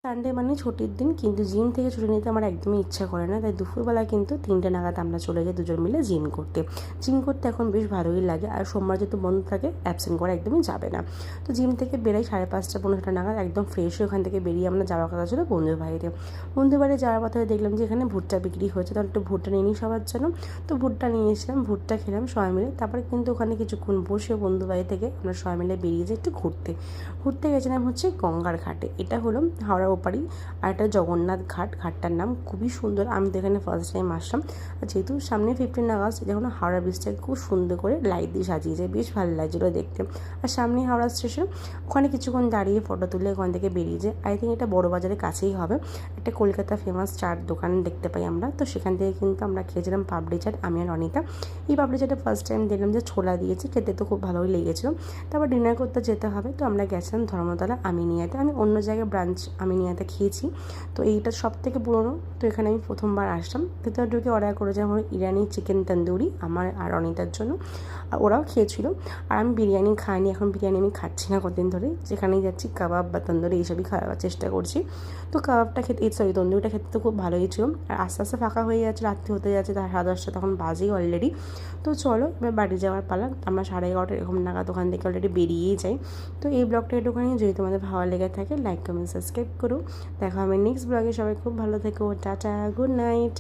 Sunday মানে ছুটির দিন, কিন্তু জিম থেকে ছুটি নিতে আমার একদমই ইচ্ছা করে না। তাই দুপুরবেলা কিন্তু 3টে নাগাদ আমরা চলে যাই দুজন মিলে জিম করতে। জিম করতে এখন বেশ ভালোই লাগে, আর সোমবার যেহেতু বন্ধ থাকে অ্যাবসেন্ট করা একদমই যাবে না। তো জিম থেকে বেরাই 5:30 পৌনে 6টা নাগাদ, একদম ফ্রেশ হয়ে ওখান থেকে বেরিয়ে আমরা যাওয়ার কথা ছিল বন্ধুর বাড়িতে। বন্ধুর বাড়ি যাওয়ার পথে দেখলাম যে এখানে ভুট্টা বিক্রি হয়েছে, তাহলে একটু ভুট্টা নিয়ে নিই সবার জন্য। তো ভুট্টা নিয়ে এসেছিলাম, ভুট্টা খেলাম সবাই মিলে। তারপরে কিন্তু ওখানে কিছুক্ষণ বসে বন্ধুর বাড়ি থেকে আমরা সবাই মিলে বেরিয়ে যাই একটু ঘুরতে গেছিলাম হচ্ছে গঙ্গার ঘাটে। এটা হলো হাওড়ার ওপারই আর একটা জগন্নাথ ঘাটটার নাম খুবই সুন্দর। আমি তো এখানে ফার্স্ট টাইম আসলাম। আর যেহেতু সামনে 15 আগস্ট, যখন হাওড়া ব্রিজটাকে খুব সুন্দর করে লাইট দিয়ে সাজিয়েছে, বেশ ভালো লাগছিলো দেখতে। আর সামনে হাওড়া স্টেশন, ওখানে কিছুক্ষণ দাঁড়িয়ে ফটো তুলে ওখান থেকে বেরিয়ে যায়। আই থিঙ্ক এটা বড় বাজারের কাছেই হবে। একটা কলকাতা ফেমাস চাট দোকান দেখতে পাই আমরা, তো সেখান থেকে কিন্তু আমরা খেয়েছিলাম পাপড়ি চাট, আমি আর অনিতা। এই পাপড়ি চাটে ফার্স্ট টাইম দেখলাম যে ছোলা দিয়েছে, খেতে তো খুব ভালোই লেগেছিলো। তারপর ডিনার করতে যেতে হবে, তো আমরা গেছিলাম ধর্মতলা আমিনিয়াতে। আমি অন্য জায়গায় ব্রাঞ্চ আমিনিয়াতে খেয়েছি, তো এইটা সব থেকে পুরোনো। তো এখানে আমি প্রথমবার আসলাম। ভেতরে ঢুকে অর্ডার করেছিলাম ইরানি চিকেন তন্দুরি আমার আর অনিতার জন্য, আর ওরাও খেয়েছিল। আর আমি বিরিয়ানি খাইনি, এখন বিরিয়ানি আমি খাচ্ছি না কদিন ধরে। যেখানেই যাচ্ছি কাবাব বা তন্দুরি এইসবই খাওয়ার চেষ্টা করছি। তো কাবাবটা খেতে, তন্দুরিটা খেতে তো খুব ভালোই ছিল। আর আস্তে আস্তে ফাঁকা হয়ে যাচ্ছে, রাত্রি হতে যাচ্ছে, 10:30 তখন বাজেই অলরেডি। তো চলো এবার বাড়ি যাওয়ার পালা। আমরা 11:30 এরকম নাগাদ ওখান থেকে অলরেডি বেরিয়েই যাই। তো এই ব্লগটা একটুখানি যদি তোমাদের ভালো লেগে থাকে লাইক কমেন্ট সাবস্ক্রাইব করো। দেখা হবে নেক্সট ব্লগে। সবাই খুব ভালো থেকো, টাটা, গুড নাইট।